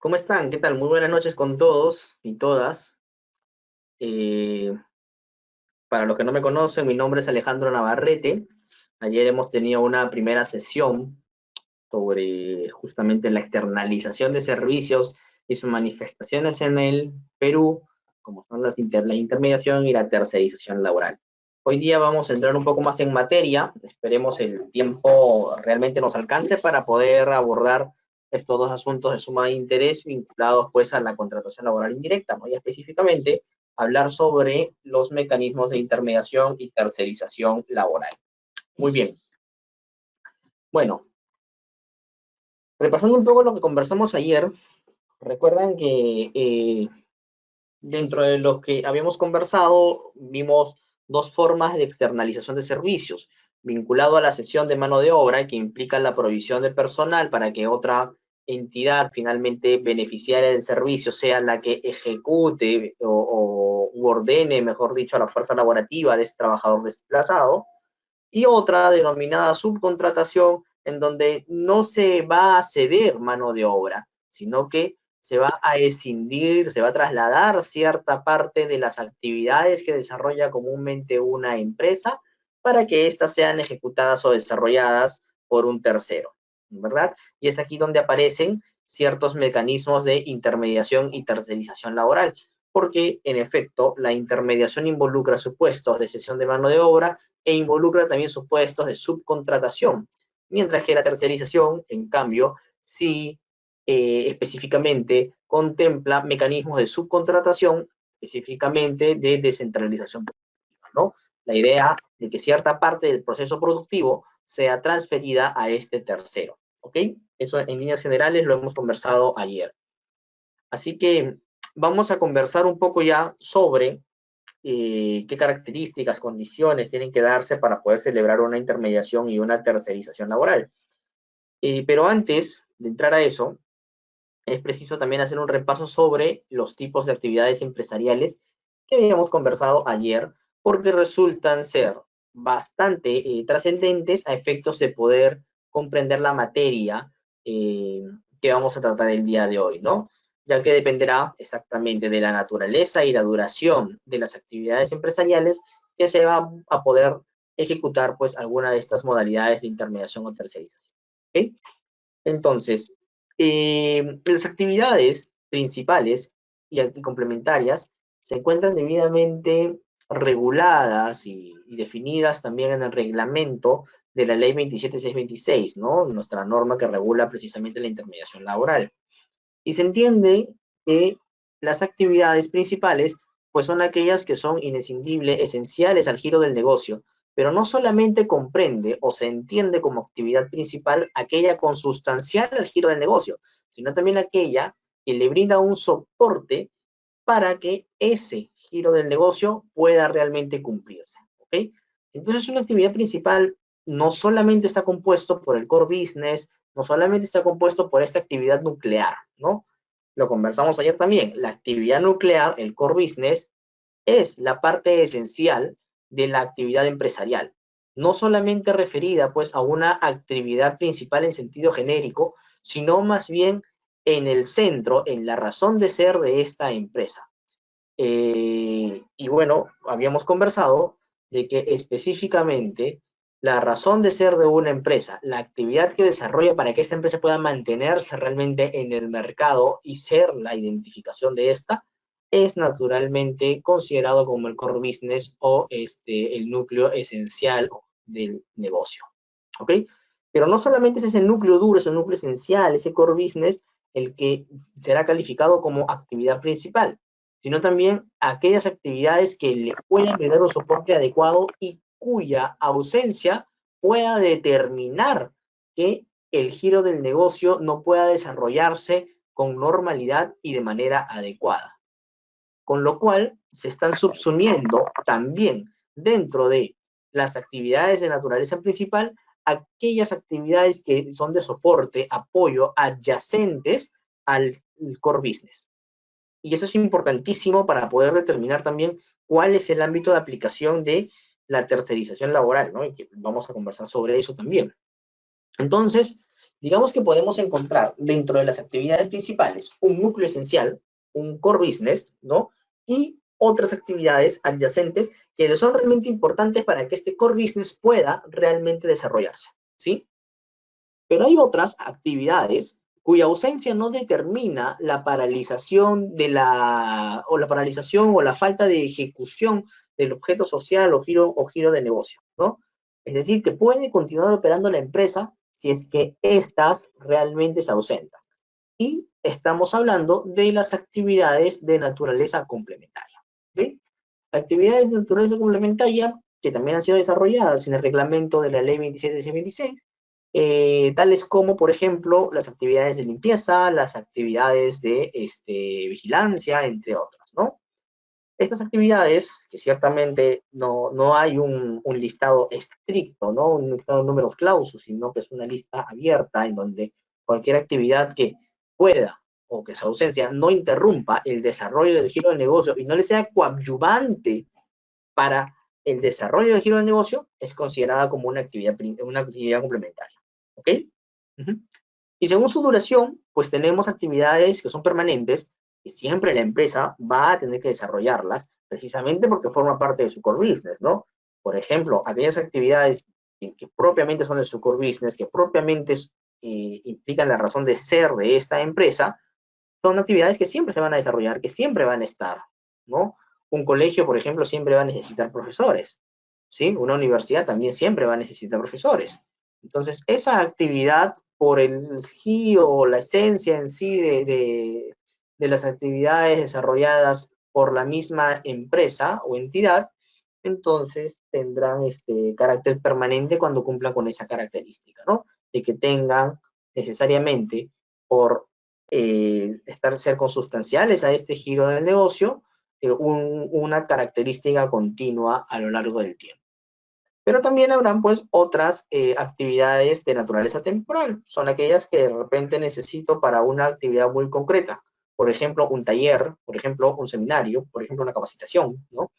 ¿Cómo están? ¿Qué tal? Muy buenas noches con todos y todas. Eh, para los que no me conocen, mi nombre es Alejandro Navarrete. Ayer hemos tenido una primera sesión sobre justamente la externalización de servicios y sus manifestaciones en el Perú, como son la intermediación y la tercerización laboral. Hoy día vamos a entrar un poco más en materia. Esperemos el tiempo realmente nos alcance para poder abordar estos dos asuntos de suma interés vinculados pues a la contratación laboral indirecta, ¿no? Y específicamente hablar sobre los mecanismos de intermediación y tercerización laboral. Muy bien. Bueno, repasando un poco lo que conversamos ayer, recuerdan que dentro de los que habíamos conversado vimos dos formas de externalización de servicios, vinculado a la cesión de mano de obra, que implica la provisión de personal para que otra entidad finalmente beneficiaria del servicio sea la que ejecute u ordene, mejor dicho, a la fuerza laborativa de ese trabajador desplazado, y otra denominada subcontratación, en donde no se va a ceder mano de obra, sino que se va a escindir, se va a trasladar cierta parte de las actividades que desarrolla comúnmente una empresa para que éstas sean ejecutadas o desarrolladas por un tercero, ¿verdad? Y es aquí donde aparecen ciertos mecanismos de intermediación y tercerización laboral, porque en efecto la intermediación involucra supuestos de cesión de mano de obra e involucra también supuestos de subcontratación, mientras que la tercerización, en cambio, sí específicamente contempla mecanismos de subcontratación, específicamente de descentralización productiva, ¿no? La idea de que cierta parte del proceso productivo sea transferida a este tercero, ¿ok? Eso en líneas generales lo hemos conversado ayer. Así que vamos a conversar un poco ya sobre qué características, condiciones tienen que darse para poder celebrar una intermediación y una tercerización laboral. Pero antes de entrar a eso, es preciso también hacer un repaso sobre los tipos de actividades empresariales que habíamos conversado ayer, porque resultan ser bastante trascendentes a efectos de poder comprender la materia que vamos a tratar el día de hoy, ¿no? Ya que dependerá exactamente de la naturaleza y la duración de las actividades empresariales que se va a poder ejecutar, pues, alguna de estas modalidades de intermediación o tercerización. ¿Ok? Entonces, las actividades principales y complementarias se encuentran debidamente reguladas y definidas también en el reglamento de la ley 27626, ¿no? Nuestra norma que regula precisamente la intermediación laboral. Y se entiende que las actividades principales pues son aquellas que son inescindibles, esenciales al giro del negocio, pero no solamente comprende o se entiende como actividad principal aquella consustancial al giro del negocio, sino también aquella que le brinda un soporte para que ese giro del negocio pueda realmente cumplirse, ¿ok? Entonces una actividad principal no solamente está compuesto por el core business, no solamente está compuesto por esta actividad nuclear, ¿no? Lo conversamos ayer también, la actividad nuclear, el core business, es la parte esencial de la actividad empresarial, no solamente referida pues a una actividad principal en sentido genérico, sino más bien en el centro, en la razón de ser de esta empresa. Y bueno, habíamos conversado de que específicamente la razón de ser de una empresa, la actividad que desarrolla para que esta empresa pueda mantenerse realmente en el mercado y ser la identificación de esta, es naturalmente considerado como el core business o el núcleo esencial del negocio. ¿Ok? Pero no solamente es ese núcleo duro, ese núcleo esencial, ese core business, el que será calificado como actividad principal, sino también aquellas actividades que le puedan brindar un soporte adecuado y cuya ausencia pueda determinar que el giro del negocio no pueda desarrollarse con normalidad y de manera adecuada. Con lo cual, se están subsumiendo también dentro de las actividades de naturaleza principal aquellas actividades que son de soporte, apoyo, adyacentes al core business. Y eso es importantísimo para poder determinar también cuál es el ámbito de aplicación de la tercerización laboral, ¿no? Y que vamos a conversar sobre eso también. Entonces, Digamos que podemos encontrar dentro de las actividades principales un núcleo esencial, un core business, ¿no? Y otras actividades adyacentes que son realmente importantes para que este core business pueda realmente desarrollarse, ¿sí? Pero hay otras actividades cuya ausencia no determina la paralización o la paralización o la falta de ejecución del objeto social o giro de negocio, ¿no? Es decir, que puede continuar operando la empresa si es que éstas realmente se ausentan. Y estamos hablando de las actividades de naturaleza complementaria, ¿sí? Actividades de naturaleza complementaria que también han sido desarrolladas en el reglamento de la ley 27 tales como, por ejemplo, las actividades de limpieza, las actividades de vigilancia, entre otras, ¿no? Estas actividades, que ciertamente no hay un listado estricto, ¿no? Un listado de números clausus, sino que es una lista abierta en donde cualquier actividad que pueda o que su ausencia no interrumpa el desarrollo del giro del negocio y no le sea coadyuvante para el desarrollo del giro del negocio, es considerada como una actividad complementaria. ¿Ok? Uh-huh. Y según su duración, pues tenemos actividades que son permanentes, que siempre la empresa va a tener que desarrollarlas, precisamente porque forma parte de su core business, ¿no? Por ejemplo, aquellas actividades que propiamente son de su core business, que propiamente implican la razón de ser de esta empresa, son actividades que siempre se van a desarrollar, que siempre van a estar, ¿no? Un colegio, por ejemplo, siempre va a necesitar profesores, ¿sí? Una universidad también siempre va a necesitar profesores. Entonces, esa actividad, por el giro o la esencia en sí de las actividades desarrolladas por la misma empresa o entidad, entonces tendrán este carácter permanente cuando cumplan con esa característica, ¿no? De que tengan necesariamente por ser consustanciales a este giro del negocio, una característica continua a lo largo del tiempo. Pero también habrán pues otras actividades de naturaleza temporal, son aquellas que de repente necesito para una actividad muy concreta, por ejemplo un taller, por ejemplo un seminario, por ejemplo una capacitación, ¿no?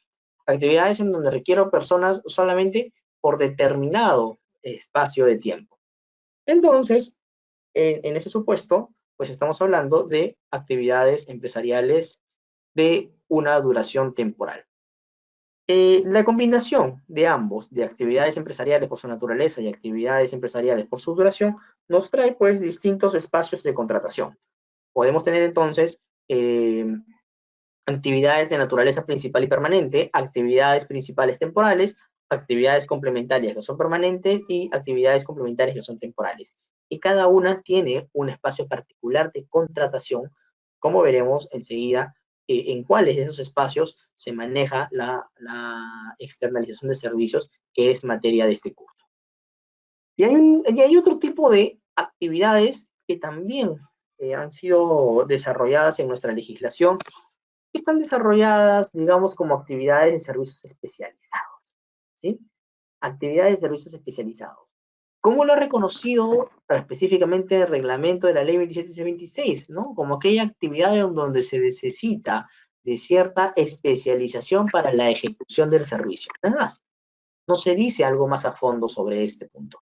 Actividades en donde requiero personas solamente por determinado espacio de tiempo. Entonces, en ese supuesto, pues estamos hablando de actividades empresariales de una duración temporal. La combinación de ambos, de actividades empresariales por su naturaleza y actividades empresariales por su duración, nos trae pues distintos espacios de contratación. Podemos tener entonces actividades de naturaleza principal y permanente, actividades principales temporales, actividades complementarias que son permanentes y actividades complementarias que son temporales. Y cada una tiene un espacio particular de contratación, como veremos enseguida en cuáles de esos espacios se maneja la externalización de servicios, que es materia de este curso. Y hay otro tipo de actividades que también han sido desarrolladas en nuestra legislación, que están desarrolladas, digamos, como actividades de servicios especializados, ¿sí? Actividades de servicios especializados. ¿Cómo lo ha reconocido específicamente el reglamento de la ley 2726, ¿no? Como aquella actividad en donde se necesita de cierta especialización para la ejecución del servicio. Nada más, no se dice algo más a fondo sobre este punto,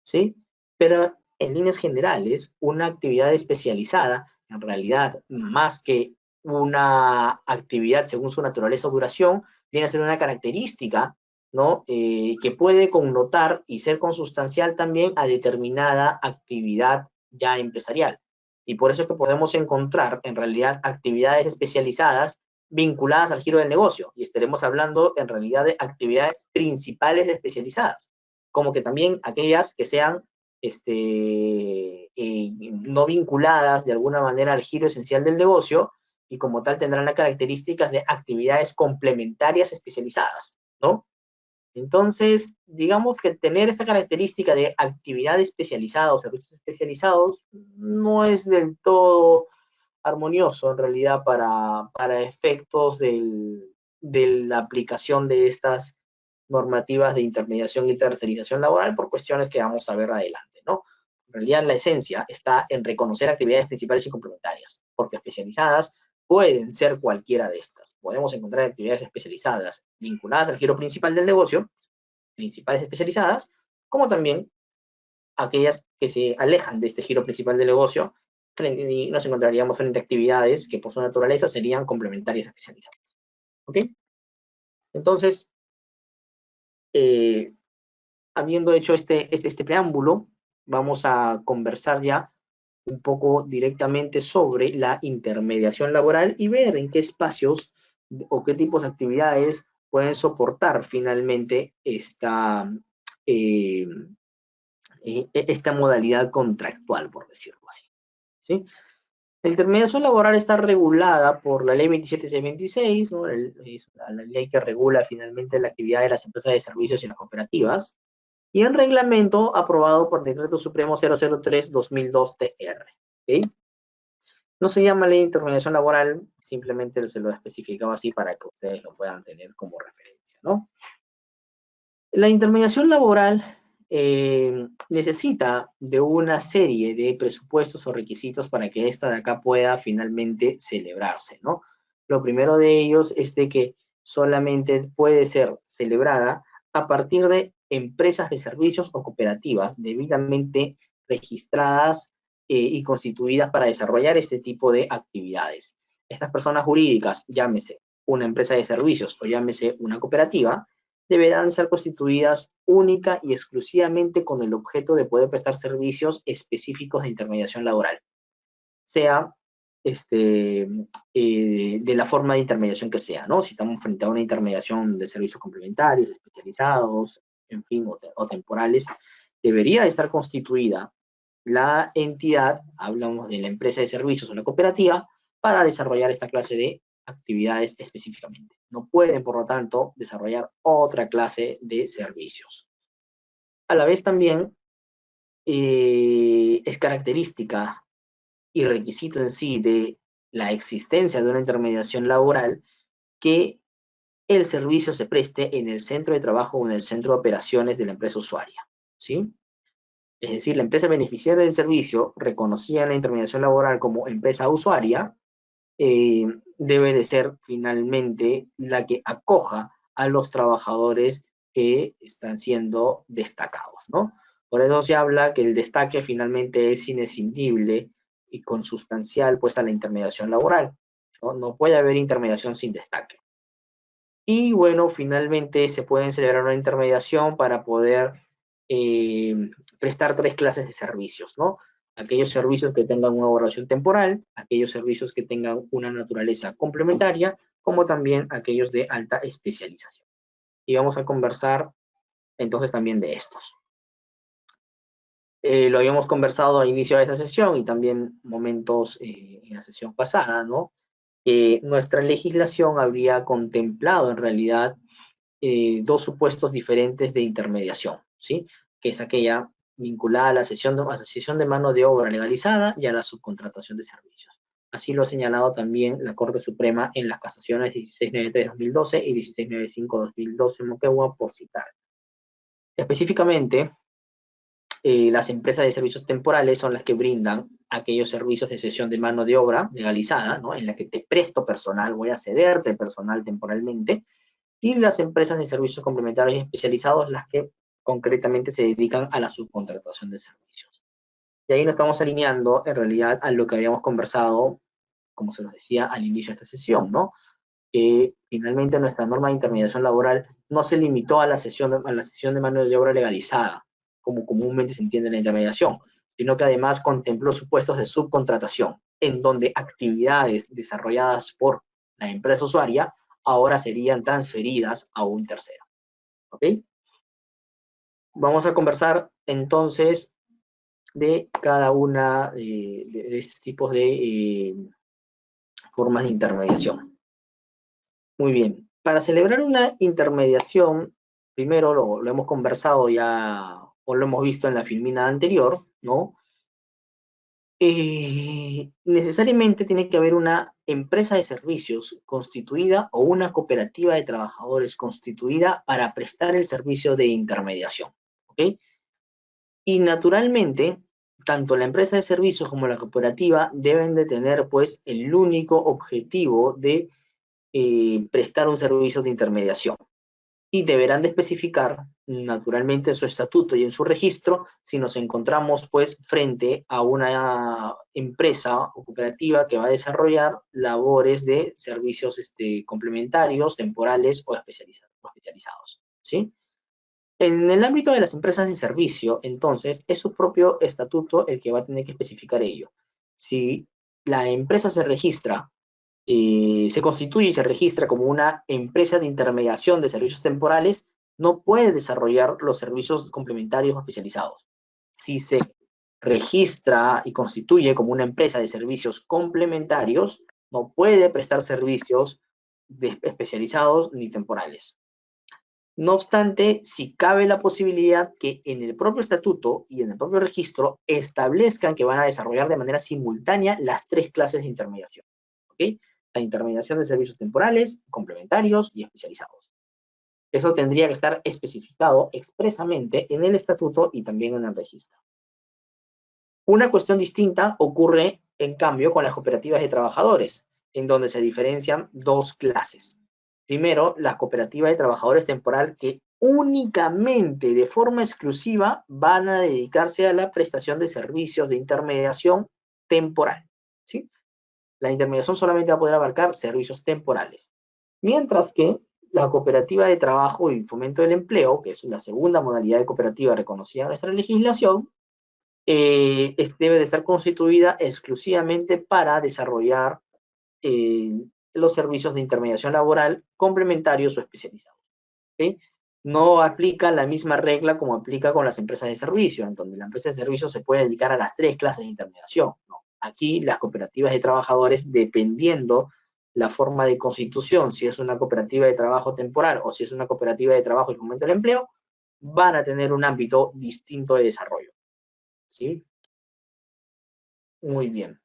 ¿sí? Pero en líneas generales, una actividad especializada, en realidad, más que una actividad según su naturaleza o duración, viene a ser una característica, ¿no? Que puede connotar y ser consustancial también a determinada actividad ya empresarial. Y por eso es que podemos encontrar, en realidad, actividades especializadas vinculadas al giro del negocio. Y estaremos hablando, en realidad, de actividades principales especializadas, como que también aquellas que sean no vinculadas de alguna manera al giro esencial del negocio y como tal tendrán las características de actividades complementarias especializadas, ¿no? Entonces, digamos que tener esta característica de actividad especializada o servicios especializados no es del todo armonioso en realidad para efectos de la aplicación de estas normativas de intermediación y tercerización laboral por cuestiones que vamos a ver adelante, ¿no? En realidad la esencia está en reconocer actividades principales y complementarias, porque especializadas pueden ser cualquiera de estas. Podemos encontrar actividades especializadas vinculadas al giro principal del negocio, principales especializadas, como también aquellas que se alejan de este giro principal del negocio, y nos encontraríamos frente a actividades que por su naturaleza serían complementarias especializadas. ¿Ok? Entonces, habiendo hecho este preámbulo, vamos a conversar ya un poco directamente sobre la intermediación laboral y ver en qué espacios o qué tipos de actividades pueden soportar finalmente eh, esta modalidad contractual, por decirlo así. ¿Sí? La intermediación laboral está regulada por la ley 27626, ¿no? Es la ley que regula finalmente la actividad de las empresas de servicios y las cooperativas, y el reglamento aprobado por Decreto Supremo 003-2002-TR. ¿Okay? No se llama ley de intermediación laboral, simplemente se lo especificaba así para que ustedes lo puedan tener como referencia, ¿no? La intermediación laboral necesita de una serie de presupuestos o requisitos para que esta de acá pueda finalmente celebrarse, ¿no? Lo primero de ellos es de que solamente puede ser celebrada a partir de empresas de servicios o cooperativas debidamente registradas y constituidas para desarrollar este tipo de actividades. Estas personas jurídicas, llámese una empresa de servicios o llámese una cooperativa, deberán ser constituidas única y exclusivamente con el objeto de poder prestar servicios específicos de intermediación laboral, sea de la forma de intermediación que sea, ¿no? Si estamos frente a una intermediación de servicios complementarios, especializados, en fin, o temporales, debería estar constituida la entidad, hablamos de la empresa de servicios o la cooperativa, para desarrollar esta clase de actividades específicamente. No pueden, por lo tanto, desarrollar otra clase de servicios. A la vez también es característica y requisito en sí de la existencia de una intermediación laboral que el servicio se preste en el centro de trabajo o en el centro de operaciones de la empresa usuaria, ¿sí? Es decir, la empresa beneficiaria del servicio, reconocida en la intermediación laboral como empresa usuaria, debe de ser finalmente la que acoja a los trabajadores que están siendo destacados, ¿no? Por eso se habla que el destaque finalmente es inescindible y consustancial pues a la intermediación laboral, ¿no? No puede haber intermediación sin destaque. Y bueno, finalmente se pueden celebrar una intermediación para poder prestar tres clases de servicios, ¿no? Aquellos servicios que tengan una duración temporal, aquellos servicios que tengan una naturaleza complementaria, como también aquellos de alta especialización. Y vamos a conversar entonces también de estos. Lo habíamos conversado a inicio de esta sesión y también momentos en la sesión pasada, ¿no? Nuestra legislación habría contemplado en realidad dos supuestos diferentes de intermediación, ¿sí? Que es aquella vinculada a la cesión de mano de obra legalizada y a la subcontratación de servicios. Así lo ha señalado también la Corte Suprema en las casaciones 1693-2012 y 1695-2012 en Moquegua, por citar. Específicamente, las empresas de servicios temporales son las que brindan aquellos servicios de cesión de mano de obra legalizada, ¿no? En la que te presto personal, voy a cederte personal temporalmente, y las empresas de servicios complementarios y especializados, las que concretamente se dedican a la subcontratación de servicios. Y ahí nos estamos alineando en realidad a lo que habíamos conversado, como se nos decía al inicio de esta sesión, ¿no? Que finalmente nuestra norma de intermediación laboral no se limitó a la sesión de mano de obra legalizada, como comúnmente se entiende en la intermediación, sino que además contempló supuestos de subcontratación, en donde actividades desarrolladas por la empresa usuaria ahora serían transferidas a un tercero. ¿Ok? Vamos a conversar entonces de cada una de estos tipos de formas de intermediación. Muy bien. Para celebrar una intermediación, primero lo hemos conversado ya, o lo hemos visto en la filmina anterior, ¿no? Necesariamente tiene que haber una empresa de servicios constituida o una cooperativa de trabajadores constituida para prestar el servicio de intermediación, ¿ok? Y naturalmente, tanto la empresa de servicios como la cooperativa deben de tener, pues, el único objetivo de prestar un servicio de intermediación. y deberán de especificar naturalmente en su estatuto y en su registro si nos encontramos pues frente a una empresa o cooperativa que va a desarrollar labores de servicios complementarios, temporales o especializados, ¿sí? En el ámbito de las empresas de servicio, entonces, es su propio estatuto el que va a tener que especificar ello. Si la empresa se registra, se constituye y se registra como una empresa de intermediación de servicios temporales, no puede desarrollar los servicios complementarios o especializados. Si se registra y constituye como una empresa de servicios complementarios, no puede prestar servicios especializados ni temporales. No obstante, si cabe la posibilidad que en el propio estatuto y en el propio registro establezcan que van a desarrollar de manera simultánea las tres clases de intermediación. ¿Ok? La intermediación de servicios temporales, complementarios y especializados. Eso tendría que estar especificado expresamente en el estatuto y también en el registro. Una cuestión distinta ocurre, en cambio, con las cooperativas de trabajadores, en donde se diferencian dos clases. Primero, las cooperativas de trabajadores temporal que únicamente de forma exclusiva van a dedicarse a la prestación de servicios de intermediación temporal, ¿sí? La intermediación solamente va a poder abarcar servicios temporales. Mientras que la cooperativa de trabajo y fomento del empleo, que es la segunda modalidad de cooperativa reconocida en nuestra legislación, debe de estar constituida exclusivamente para desarrollar los servicios de intermediación laboral complementarios o especializados. ¿Sí? No aplica la misma regla como aplica con las empresas de servicio, en donde la empresa de servicio se puede dedicar a las tres clases de intermediación. No. Aquí las cooperativas de trabajadores, dependiendo la forma de constitución, si es una cooperativa de trabajo temporal o si es una cooperativa de trabajo y fomento del empleo, van a tener un ámbito distinto de desarrollo. ¿Sí? Muy bien.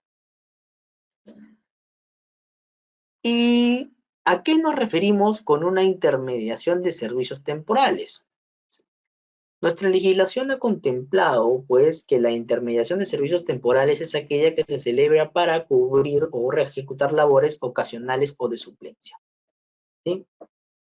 ¿Y a qué nos referimos con una intermediación de servicios temporales? Nuestra legislación ha contemplado, pues, que la intermediación de servicios temporales es aquella que se celebra para cubrir o ejecutar labores ocasionales o de suplencia, ¿sí?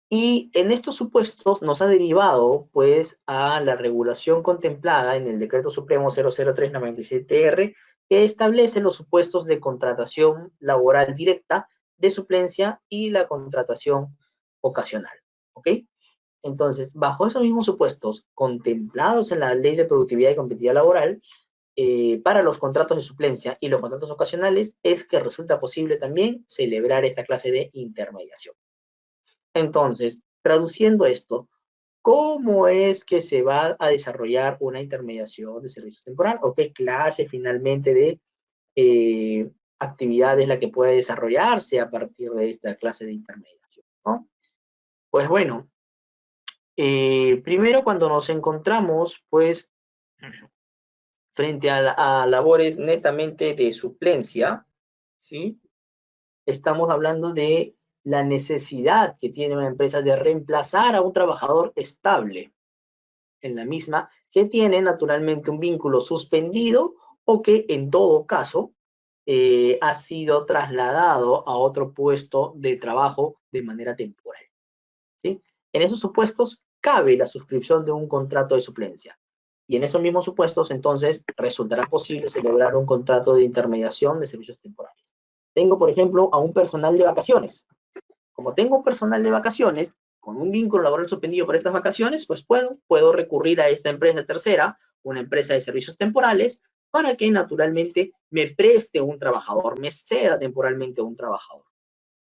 Y en estos supuestos nos ha derivado, pues, a la regulación contemplada en el Decreto Supremo 00397-R, que establece los supuestos de contratación laboral directa, de suplencia y la contratación ocasional, ¿ok? Entonces, bajo esos mismos supuestos contemplados en la Ley de Productividad y Competitividad Laboral, para los contratos de suplencia y los contratos ocasionales, es que resulta posible también celebrar esta clase de intermediación. Entonces, traduciendo esto, ¿cómo es que se va a desarrollar una intermediación de servicios temporal? ¿O qué clase finalmente de actividad es la que puede desarrollarse a partir de esta clase de intermediación, ¿no? Pues bueno, primero cuando nos encontramos, pues, frente a labores netamente de suplencia, ¿sí? Estamos hablando de la necesidad que tiene una empresa de reemplazar a un trabajador estable en la misma, que tiene naturalmente un vínculo suspendido o que en todo caso ha sido trasladado a otro puesto de trabajo de manera temporal, ¿sí? En esos supuestos cabe la suscripción de un contrato de suplencia. Y en esos mismos supuestos, entonces, resultará posible celebrar un contrato de intermediación de servicios temporales. Tengo, por ejemplo, a un personal de vacaciones. Como tengo un personal de vacaciones, con un vínculo laboral suspendido por estas vacaciones, pues puedo recurrir a esta empresa tercera, una empresa de servicios temporales, para que naturalmente me preste un trabajador, me ceda temporalmente un trabajador,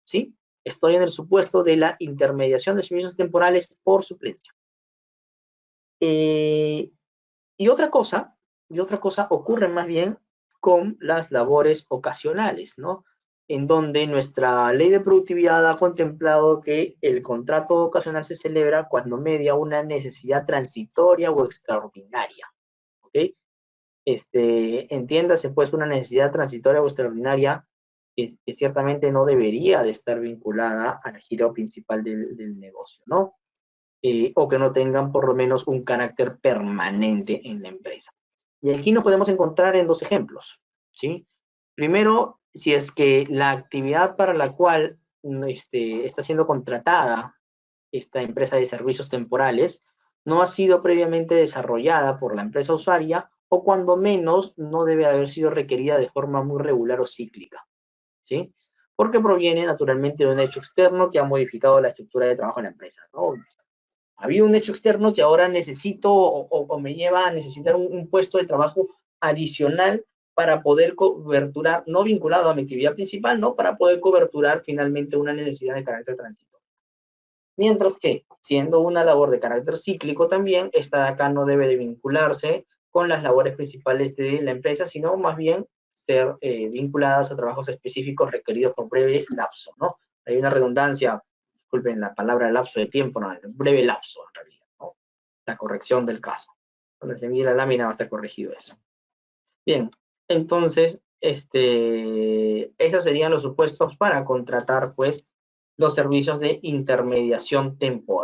¿sí? Estoy en el supuesto de la intermediación de servicios temporales por suplencia. Y otra cosa ocurre más bien con las labores ocasionales, ¿no? En donde nuestra ley de productividad ha contemplado que el contrato ocasional se celebra cuando media una necesidad transitoria o extraordinaria, ¿ok? Entiéndase pues una necesidad transitoria o extraordinaria que ciertamente no debería de estar vinculada al giro principal del negocio, ¿no? O que no tengan por lo menos un carácter permanente en la empresa. Y aquí nos podemos encontrar en dos ejemplos, ¿sí? Primero, si es que la actividad para la cual está siendo contratada esta empresa de servicios temporales no ha sido previamente desarrollada por la empresa usuaria o cuando menos no debe haber sido requerida de forma muy regular o cíclica, ¿sí? Porque proviene naturalmente de un hecho externo que ha modificado la estructura de trabajo de la empresa, ¿no? Ha habido un hecho externo que ahora necesito o me lleva a necesitar un puesto de trabajo adicional para poder coberturar, no vinculado a mi actividad principal, ¿no? Para poder coberturar finalmente una necesidad de carácter transitorio. Mientras que, siendo una labor de carácter cíclico también, esta de acá no debe de vincularse con las labores principales de la empresa, sino más bien ser vinculadas a trabajos específicos requeridos por breve lapso, ¿no? Hay una redundancia, disculpen la palabra lapso de tiempo, no, breve lapso en realidad, ¿no? La corrección del caso. Cuando se mide la lámina va a estar corregido eso. Bien, entonces, esos serían los supuestos para contratar, pues, los servicios de intermediación temporal.